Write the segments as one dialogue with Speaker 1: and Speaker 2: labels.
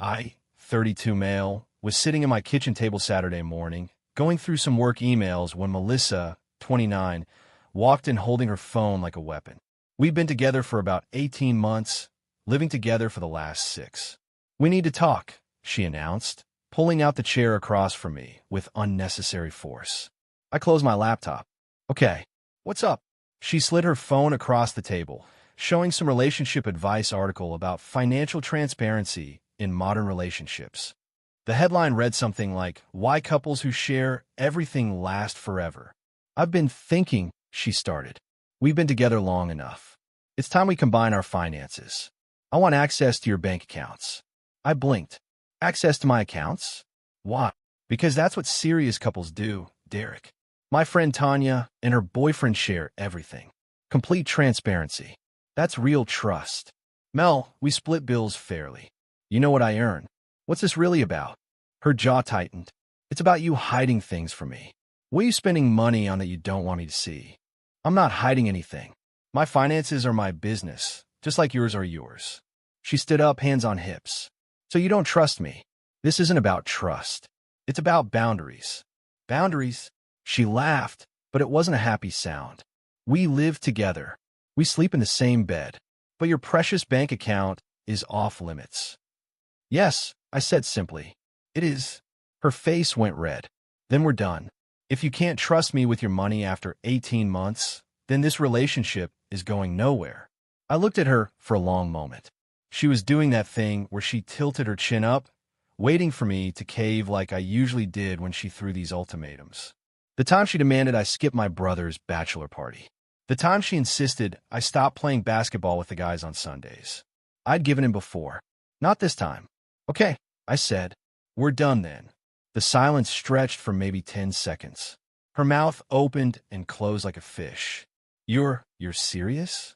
Speaker 1: I, 32 male, was sitting at my kitchen table Saturday morning, going through some work emails when Melissa, 29, walked in holding her phone like a weapon. We've been together for about 18 months, living together for the last 6. We need to talk, she announced, pulling out the chair across from me with unnecessary force. I closed my laptop. Okay, what's up? She slid her phone across the table, showing some relationship advice article about financial transparency in modern relationships. The headline read something like, "Why Couples Who Share Everything Last Forever." I've been thinking, she started. We've been together long enough. It's time we combine our finances. I want access to your bank accounts. I blinked. Access to my accounts? Why? Because that's what serious couples do, Derek. My friend Tanya and her boyfriend share everything. Complete transparency. That's real trust. Mel, we split bills fairly. You know what I earn. What's this really about? Her jaw tightened. It's about you hiding things from me. What are you spending money on that you don't want me to see? I'm not hiding anything. My finances are my business, just like yours are yours. She stood up, hands on hips. So you don't trust me. This isn't about trust. It's about boundaries. Boundaries? She laughed, but it wasn't a happy sound. We live together. We sleep in the same bed. But your precious bank account is off limits. Yes, I said simply. It is. Her face went red. Then we're done. If you can't trust me with your money after 18 months, then this relationship is going nowhere. I looked at her for a long moment. She was doing that thing where she tilted her chin up, waiting for me to cave like I usually did when she threw these ultimatums. The time she demanded I skip my brother's bachelor party. The time she insisted I stop playing basketball with the guys on Sundays. I'd given in before. Not this time. Okay, I said. We're done then. The silence stretched for maybe 10 seconds. Her mouth opened and closed like a fish. You're serious?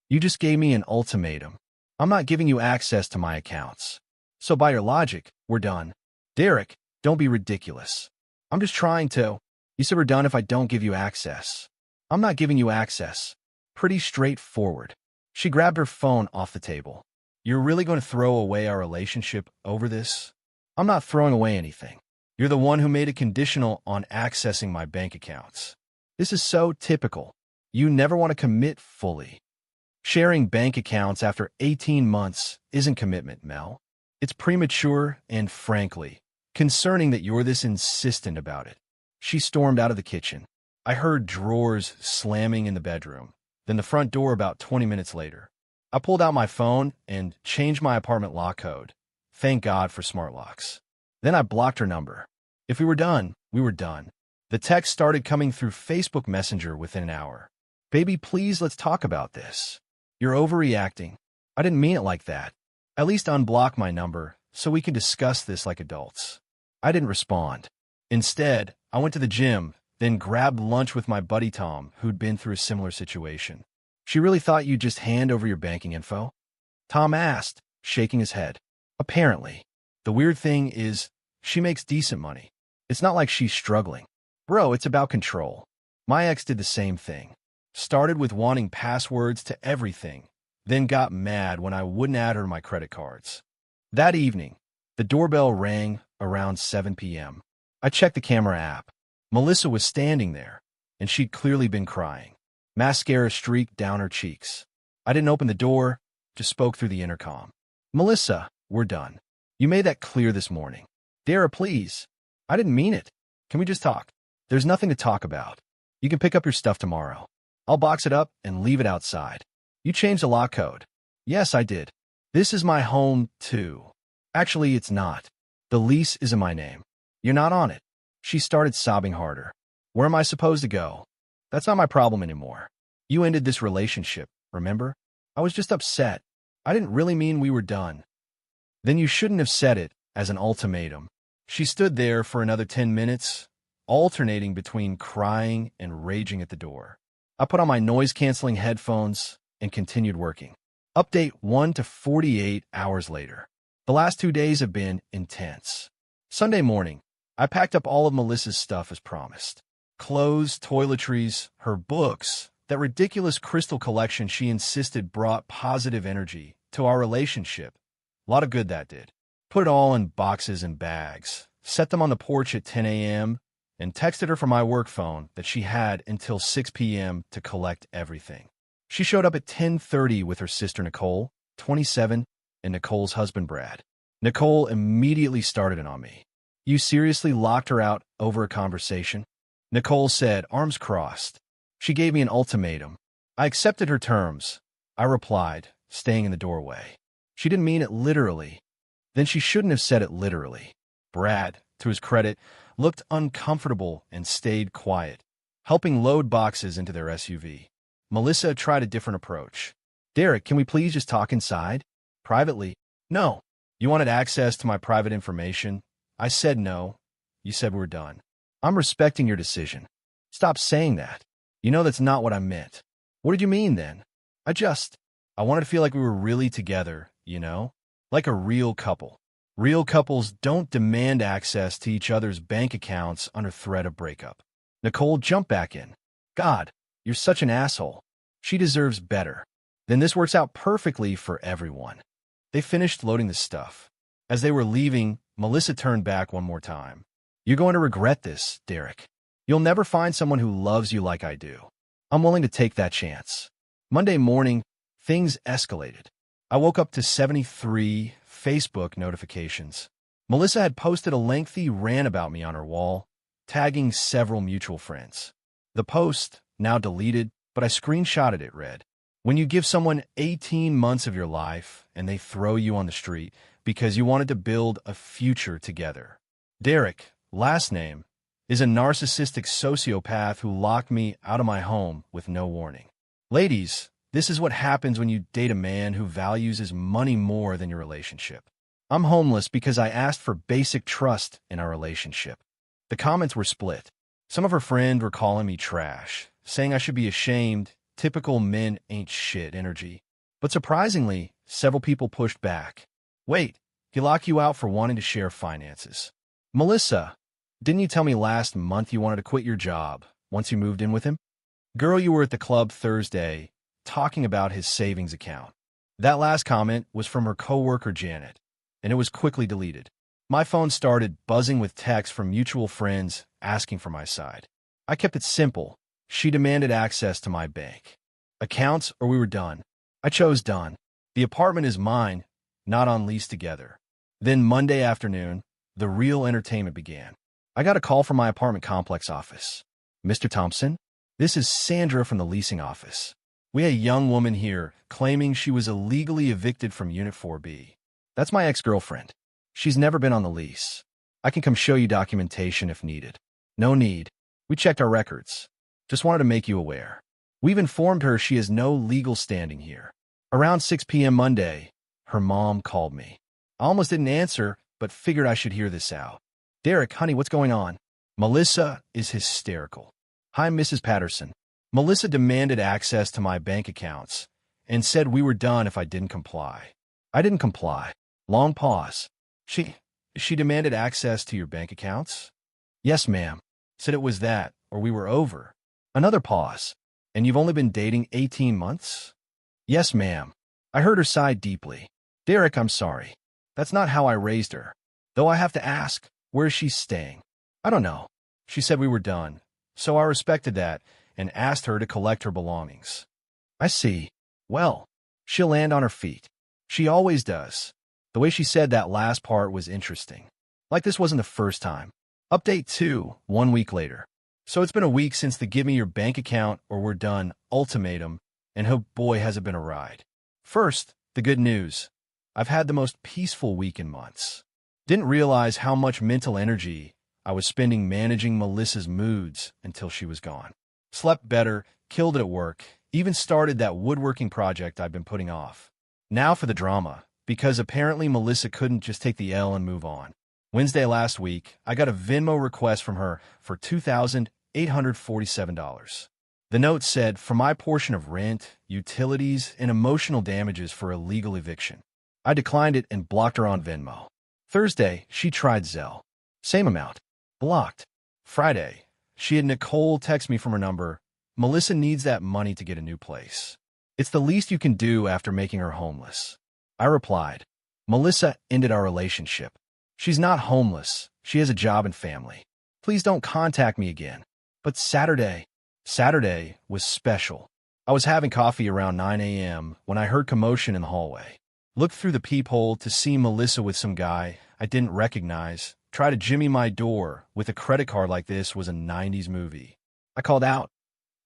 Speaker 1: You just gave me an ultimatum. I'm not giving you access to my accounts. So by your logic, we're done. Derek, don't be ridiculous. I'm just trying to. You said we're done if I don't give you access. I'm not giving you access. Pretty straightforward. She grabbed her phone off the table. You're really going to throw away our relationship over this? I'm not throwing away anything. You're the one who made it conditional on accessing my bank accounts. This is so typical. You never want to commit fully. Sharing bank accounts after 18 months isn't commitment, Mel. It's premature and, frankly, concerning that you're this insistent about it. She stormed out of the kitchen. I heard drawers slamming in the bedroom, then the front door about 20 minutes later. I pulled out my phone and changed my apartment lock code. Thank God for smart locks. Then I blocked her number. If we were done, we were done. The text started coming through Facebook Messenger within an hour. Baby, please, let's talk about this. You're overreacting. I didn't mean it like that. At least unblock my number so we can discuss this like adults. I didn't respond. Instead, I went to the gym, then grabbed lunch with my buddy Tom, who'd been through a similar situation. She really thought you'd just hand over your banking info? Tom asked, shaking his head. Apparently. The weird thing is, she makes decent money. It's not like she's struggling. Bro, it's about control. My ex did the same thing. Started with wanting passwords to everything, then got mad when I wouldn't add her to my credit cards. That evening, the doorbell rang around 7 p.m. I checked the camera app. Melissa was standing there, and she'd clearly been crying. Mascara streaked down her cheeks. I didn't open the door, just spoke through the intercom. Melissa, we're done. You made that clear this morning. Dara, please. I didn't mean it. Can we just talk? There's nothing to talk about. You can pick up your stuff tomorrow. I'll box it up and leave it outside. You changed the lock code. Yes, I did. This is my home, too. Actually, it's not. The lease is in my name. You're not on it. She started sobbing harder. Where am I supposed to go? That's not my problem anymore. You ended this relationship, remember? I was just upset. I didn't really mean we were done. Then you shouldn't have said it as an ultimatum. She stood there for another 10 minutes, alternating between crying and raging at the door. I put on my noise-canceling headphones and continued working. Update 1 to 48 hours later. The last 2 days have been intense. Sunday morning, I packed up all of Melissa's stuff as promised. Clothes, toiletries, her books, that ridiculous crystal collection she insisted brought positive energy to our relationship. A lot of good that did. Put it all in boxes and bags, set them on the porch at 10 a.m., and texted her from my work phone that she had until 6 p.m. to collect everything. She showed up at 10:30 with her sister Nicole, 27, and Nicole's husband Brad. Nicole immediately started it on me. You seriously locked her out over a conversation? Nicole said, arms crossed. She gave me an ultimatum. I accepted her terms. I replied, staying in the doorway. She didn't mean it literally. Then she shouldn't have said it literally. Brad, to his credit, looked uncomfortable and stayed quiet, helping load boxes into their SUV. Melissa tried a different approach. Derek, can we please just talk inside? Privately? No. You wanted access to my private information? I said no. You said we were done. I'm respecting your decision. Stop saying that. You know that's not what I meant. What did you mean then? I wanted to feel like we were really together, you know? Like a real couple. Real couples don't demand access to each other's bank accounts under threat of breakup. Nicole jumped back in. God, you're such an asshole. She deserves better. Then this works out perfectly for everyone. They finished loading the stuff. As they were leaving, Melissa turned back one more time. You're going to regret this, Derek. You'll never find someone who loves you like I do. I'm willing to take that chance. Monday morning, things escalated. I woke up to 73 Facebook notifications. Melissa had posted a lengthy rant about me on her wall, tagging several mutual friends. The post, now deleted, but I screenshotted it, read, when you give someone 18 months of your life and they throw you on the street because you wanted to build a future together. Derek, last name, is a narcissistic sociopath who locked me out of my home with no warning. Ladies, this is what happens when you date a man who values his money more than your relationship. I'm homeless because I asked for basic trust in our relationship. The comments were split. Some of her friends were calling me trash, saying I should be ashamed, typical men ain't shit energy. But surprisingly, several people pushed back. Wait, he locked you out for wanting to share finances. Melissa, didn't you tell me last month you wanted to quit your job once you moved in with him? Girl, you were at the club Thursday talking about his savings account. That last comment was from her coworker Janet, and it was quickly deleted. My phone started buzzing with texts from mutual friends asking for my side. I kept it simple. She demanded access to my bank accounts or we were done. I chose done. The apartment is mine, not on lease together. Then Monday afternoon, the real entertainment began. I got a call from my apartment complex office. Mr. Thompson, this is Sandra from the leasing office. We had a young woman here claiming she was illegally evicted from Unit 4B. That's my ex-girlfriend. She's never been on the lease. I can come show you documentation if needed. No need. We checked our records. Just wanted to make you aware. We've informed her she has no legal standing here. Around 6 p.m. Monday, her mom called me. I almost didn't answer, but figured I should hear this out. Derek, honey, what's going on? Melissa is hysterical. Hi, Mrs. Patterson. Melissa demanded access to my bank accounts and said we were done if I didn't comply. I didn't comply. Long pause. She demanded access to your bank accounts? Yes, ma'am. Said it was that, or we were over. Another pause. And you've only been dating 18 months? Yes, ma'am. I heard her sigh deeply. Derek, I'm sorry. That's not how I raised her. Though I have to ask, where is she staying? I don't know. She said we were done, so I respected that and asked her to collect her belongings. I see. Well, she'll land on her feet. She always does. The way she said that last part was interesting. Like this wasn't the first time. Update 2, 1 week later. So it's been a week since the give me your bank account or we're done ultimatum, and oh boy has it been a ride. First, the good news. I've had the most peaceful week in months. Didn't realize how much mental energy I was spending managing Melissa's moods until she was gone. Slept better, killed it at work, even started that woodworking project I've been putting off. Now for the drama, because apparently Melissa couldn't just take the L and move on. Wednesday last week, I got a Venmo request from her for $2,847. The note said, for my portion of rent, utilities, and emotional damages for illegal eviction. I declined it and blocked her on Venmo. Thursday, she tried Zelle. Same amount. Blocked. Friday, she had Nicole text me from her number. Melissa needs that money to get a new place. It's the least you can do after making her homeless. I replied, Melissa ended our relationship. She's not homeless. She has a job and family. Please don't contact me again. But Saturday was special. I was having coffee around 9 a.m. when I heard commotion in the hallway. Looked through the peephole to see Melissa with some guy I didn't recognize try to jimmy my door with a credit card like this was a 90s movie. I called out,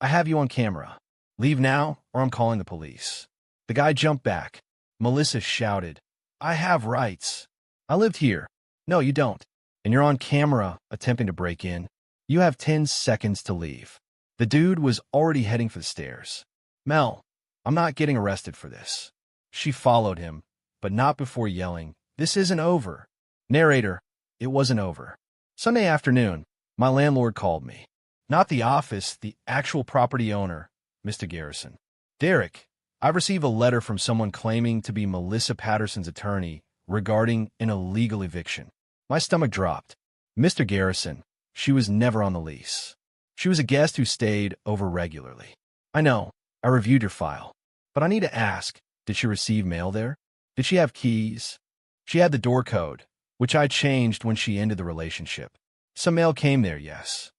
Speaker 1: "I have you on camera. Leave now or I'm calling the police." The guy jumped back. Melissa shouted, "I have rights. I lived here." "No, you don't. And you're on camera attempting to break in. You have 10 seconds to leave." The dude was already heading for the stairs. "Mel, I'm not getting arrested for this." She followed him, but not before yelling, "This isn't over." Narrator, it wasn't over. Sunday afternoon, my landlord called me. Not the office, the actual property owner, Mr. Garrison. "Derek, I've received a letter from someone claiming to be Melissa Patterson's attorney regarding an illegal eviction." My stomach dropped. "Mr. Garrison, she was never on the lease. She was a guest who stayed over regularly." "I know. I reviewed your file. But I need to ask, did she receive mail there? Did she have keys?" "She had the door code, which I changed when she ended the relationship. Some mail came there, yes."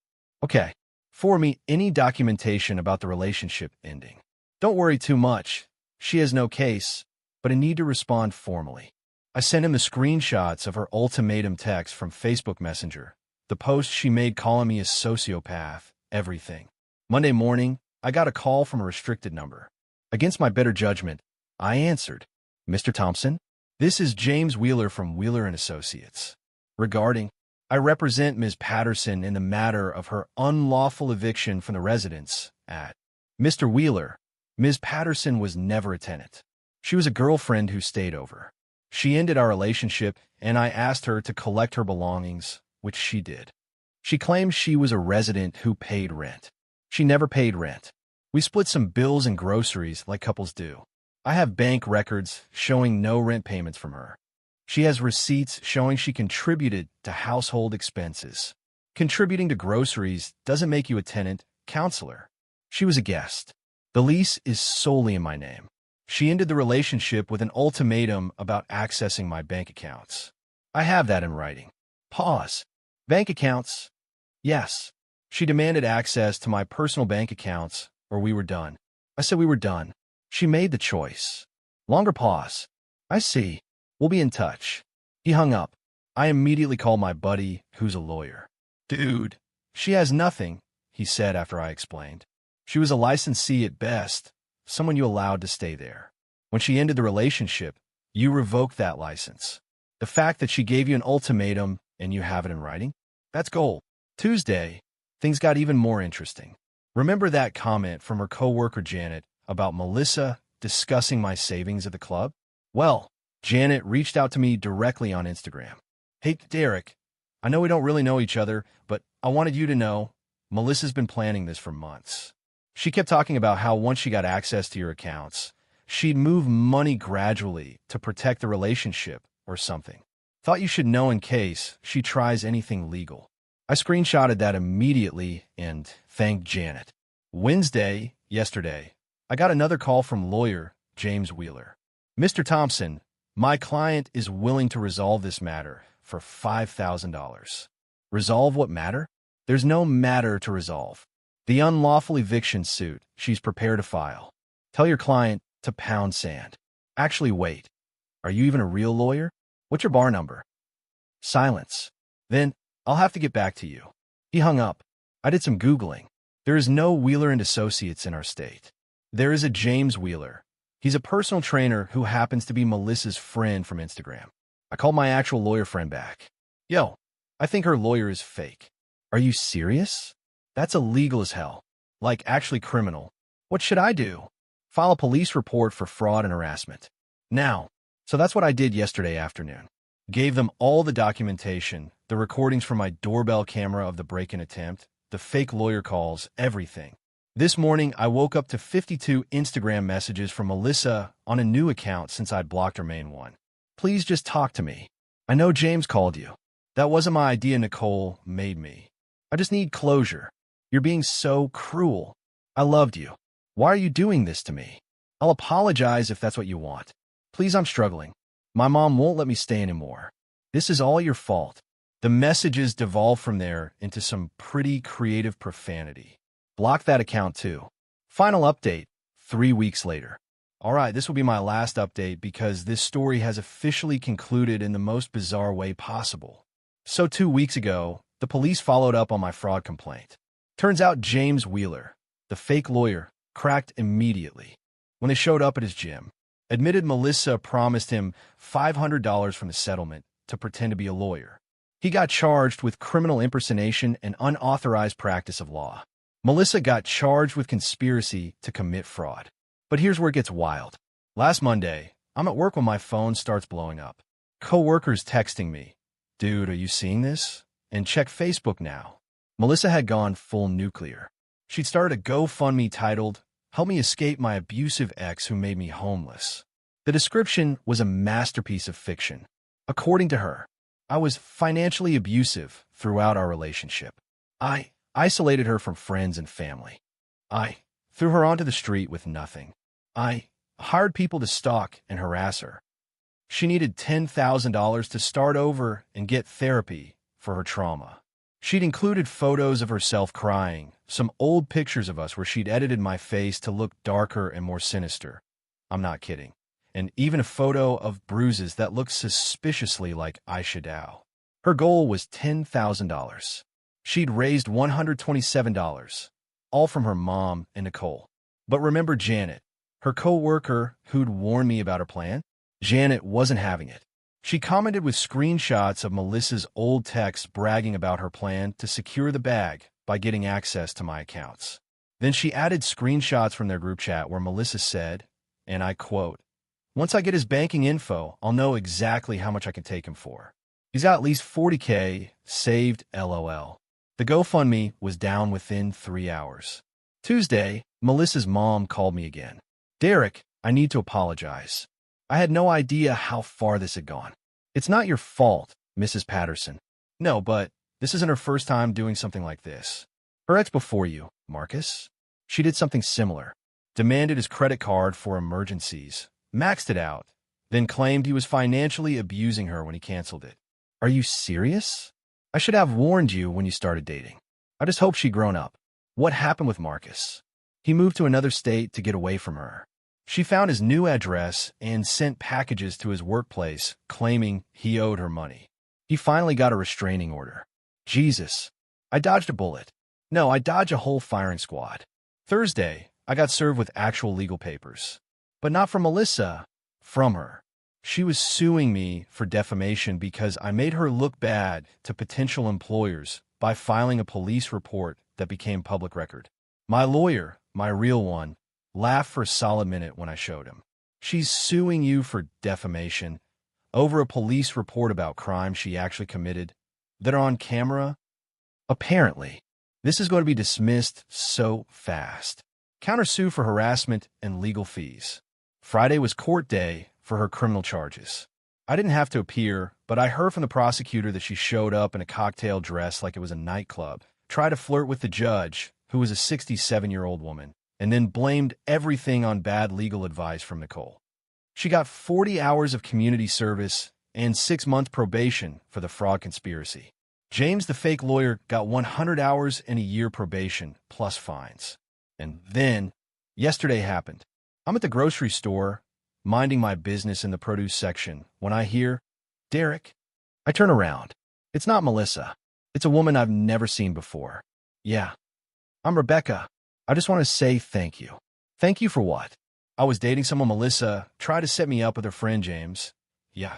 Speaker 1: "Okay. Forward me any documentation about the relationship ending. Don't worry too much. She has no case, but I need to respond formally." I sent him the screenshots of her ultimatum text from Facebook Messenger, the post she made calling me a sociopath, everything. Monday morning, I got a call from a restricted number. Against my better judgment, I answered. "Mr. Thompson, this is James Wheeler from Wheeler & Associates. Regarding, I represent Ms. Patterson in the matter of her unlawful eviction from the residence at." "Mr. Wheeler, Ms. Patterson was never a tenant. She was a girlfriend who stayed over. She ended our relationship, and I asked her to collect her belongings, which she did. She claims she was a resident who paid rent. She never paid rent. We split some bills and groceries like couples do. I have bank records showing no rent payments from her. She has receipts showing she contributed to household expenses. Contributing to groceries doesn't make you a tenant, counselor. She was a guest. The lease is solely in my name. She ended the relationship with an ultimatum about accessing my bank accounts. I have that in writing." Pause. "Bank accounts?" "Yes. She demanded access to my personal bank accounts, or we were done." I said we were done. She made the choice. Longer pause. "I see. We'll be in touch." He hung up. I immediately called my buddy, who's a lawyer. "Dude, she has nothing," he said after I explained. "She was a licensee at best, someone you allowed to stay there. When she ended the relationship, you revoked that license. The fact that she gave you an ultimatum and you have it in writing? That's gold." Tuesday, things got even more interesting. Remember that comment from her coworker Janet about Melissa discussing my savings at the club? Well, Janet reached out to me directly on Instagram. "Hey, Derek, I know we don't really know each other, but I wanted you to know Melissa's been planning this for months. She kept talking about how once she got access to your accounts, she'd move money gradually to protect the relationship or something. Thought you should know in case she tries anything legal." I screenshotted that immediately and thanked Janet. Wednesday, yesterday, I got another call from lawyer James Wheeler. "Mr. Thompson, my client is willing to resolve this matter for $5,000. "Resolve what matter? There's no matter to resolve. The unlawful eviction suit she's prepared to file. Tell your client to pound sand." "Actually, wait. Are you even a real lawyer? What's your bar number?" Silence. "Then I'll have to get back to you." He hung up. I did some Googling. There is no Wheeler & Associates in our state. There is a James Wheeler. He's a personal trainer who happens to be Melissa's friend from Instagram. I called my actual lawyer friend back. "Yo, I think her lawyer is fake." "Are you serious? That's illegal as hell. Like, actually criminal. What should I do?" "File a police report for fraud and harassment." Now, so that's what I did yesterday afternoon. Gave them all the documentation, the recordings from my doorbell camera of the break-in attempt, the fake lawyer calls, everything. This morning, I woke up to 52 Instagram messages from Melissa on a new account since I'd blocked her main one. "Please just talk to me. I know James called you. That wasn't my idea, Nicole made me. I just need closure. You're being so cruel. I loved you. Why are you doing this to me? I'll apologize if that's what you want. Please, I'm struggling. My mom won't let me stay anymore. This is all your fault. The messages devolve from there into some pretty creative profanity. Block that account too. Final update, 3 weeks later. All right, this will be my last update because this story has officially concluded in the most bizarre way possible. So 2 weeks ago, the police followed up on my fraud complaint. Turns out James Wheeler, the fake lawyer, cracked immediately. When they showed up at his gym, admitted Melissa promised him $500 from the settlement to pretend to be a lawyer. He got charged with criminal impersonation and unauthorized practice of law. Melissa got charged with conspiracy to commit fraud. But here's where it gets wild. Last Monday, I'm at work when my phone starts blowing up. Co-workers texting me, "Dude, are you seeing this? And check Facebook now." Melissa had gone full nuclear. She'd started a GoFundMe titled, "Help me escape my abusive ex who made me homeless." The description was a masterpiece of fiction. According to her, I was financially abusive throughout our relationship. I isolated her from friends and family. I threw her onto the street with nothing. I hired people to stalk and harass her. She needed $10,000 to start over and get therapy for her trauma. She'd included photos of herself crying, some old pictures of us where she'd edited my face to look darker and more sinister. I'm not kidding. And even a photo of bruises that looked suspiciously like eyeshadow. Her goal was $10,000. She'd raised $127, all from her mom and Nicole. But remember Janet, her co-worker who'd warned me about her plan? Janet wasn't having it. She commented with screenshots of Melissa's old texts bragging about her plan to secure the bag by getting access to my accounts. Then she added screenshots from their group chat where Melissa said, and I quote, "Once I get his banking info, I'll know exactly how much I can take him for. He's got at least $40K saved, LOL. The GoFundMe was down within 3 hours. Tuesday, Melissa's mom called me again. "Derek, I need to apologize. I had no idea how far this had gone. It's not your fault, Mrs. Patterson. No, but this isn't her first time doing something like this. Her ex before you, Marcus, she did something similar. Demanded his credit card for emergencies, maxed it out, then claimed he was financially abusing her when he canceled it. Are you serious? I should have warned you when you started dating. I just hope she'd grown up. What happened with Marcus? He moved to another state to get away from her. She found his new address and sent packages to his workplace, claiming he owed her money. He finally got a restraining order. Jesus, I dodged a bullet. No, I dodged a whole firing squad. Thursday, I got served with actual legal papers. But not from Melissa, from her. She was suing me for defamation because I made her look bad to potential employers by filing a police report that became public record. My lawyer, my real one, laughed for a solid minute when I showed him. She's suing you for defamation over a police report about crimes she actually committed that are on camera? Apparently, this is going to be dismissed so fast. Countersue for harassment and legal fees. Friday was court day for her criminal charges. I didn't have to appear, but I heard from the prosecutor that she showed up in a cocktail dress like it was a nightclub, tried to flirt with the judge, who was a 67-year-old woman, and then blamed everything on bad legal advice from Nicole. She got 40 hours of community service and 6 months probation for the fraud conspiracy. James, the fake lawyer, got 100 hours and a year probation, plus fines. And then, yesterday happened. I'm at the grocery store, minding my business in the produce section, when I hear, "Derek." I turn around. It's not Melissa. It's a woman I've never seen before. "Yeah, I'm Rebecca. I just want to say thank you." "Thank you for what?" "I was dating someone Melissa tried to set me up with her friend James." "Yeah,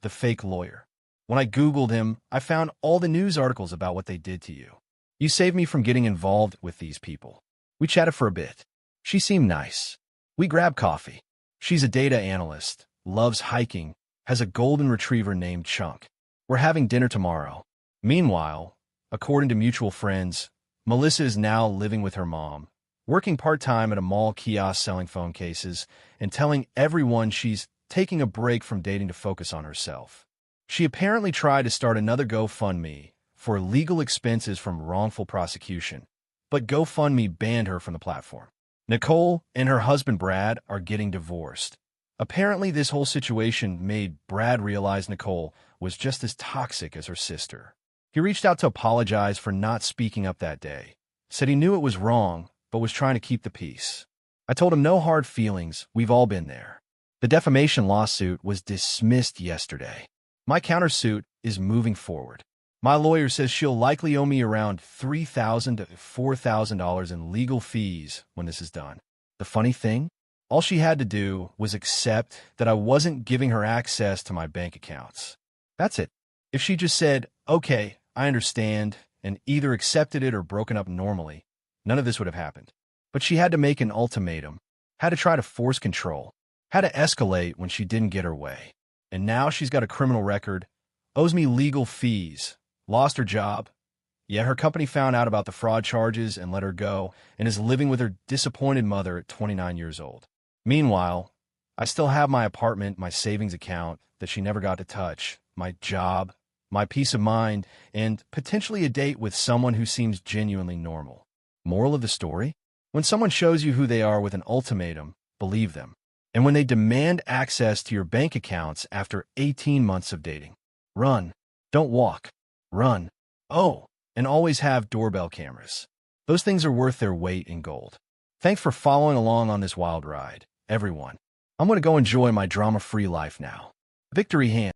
Speaker 1: the fake lawyer. When I Googled him, I found all the news articles about what they did to you. You saved me from getting involved with these people." We chatted for a bit. She seemed nice. We grabbed coffee. She's a data analyst, loves hiking, has a golden retriever named Chunk. We're having dinner tomorrow. Meanwhile, according to mutual friends, Melissa is now living with her mom, working part-time at a mall kiosk selling phone cases, and telling everyone she's taking a break from dating to focus on herself. She apparently tried to start another GoFundMe for legal expenses from wrongful prosecution, but GoFundMe banned her from the platform. Nicole and her husband Brad are getting divorced. Apparently, this whole situation made Brad realize Nicole was just as toxic as her sister. He reached out to apologize for not speaking up that day, said he knew it was wrong, but was trying to keep the peace. I told him no hard feelings, we've all been there. The defamation lawsuit was dismissed yesterday. My countersuit is moving forward. My lawyer says she'll likely owe me around $3,000 to $4,000 in legal fees when this is done. The funny thing? All she had to do was accept that I wasn't giving her access to my bank accounts. That's it. If she just said, okay, I understand, and either accepted it or broken up normally, none of this would have happened. But she had to make an ultimatum, had to try to force control, had to escalate when she didn't get her way. And now she's got a criminal record, owes me legal fees, lost her job. Yet her company found out about the fraud charges and let her go, and is living with her disappointed mother at 29 years old. Meanwhile, I still have my apartment, my savings account that she never got to touch, my job, my peace of mind, and potentially a date with someone who seems genuinely normal. Moral of the story? When someone shows you who they are with an ultimatum, believe them. And when they demand access to your bank accounts after 18 months of dating, run. Don't walk. Run. Oh, and always have doorbell cameras. Those things are worth their weight in gold. Thanks for following along on this wild ride, everyone. I'm going to go enjoy my drama-free life now. Victory hand.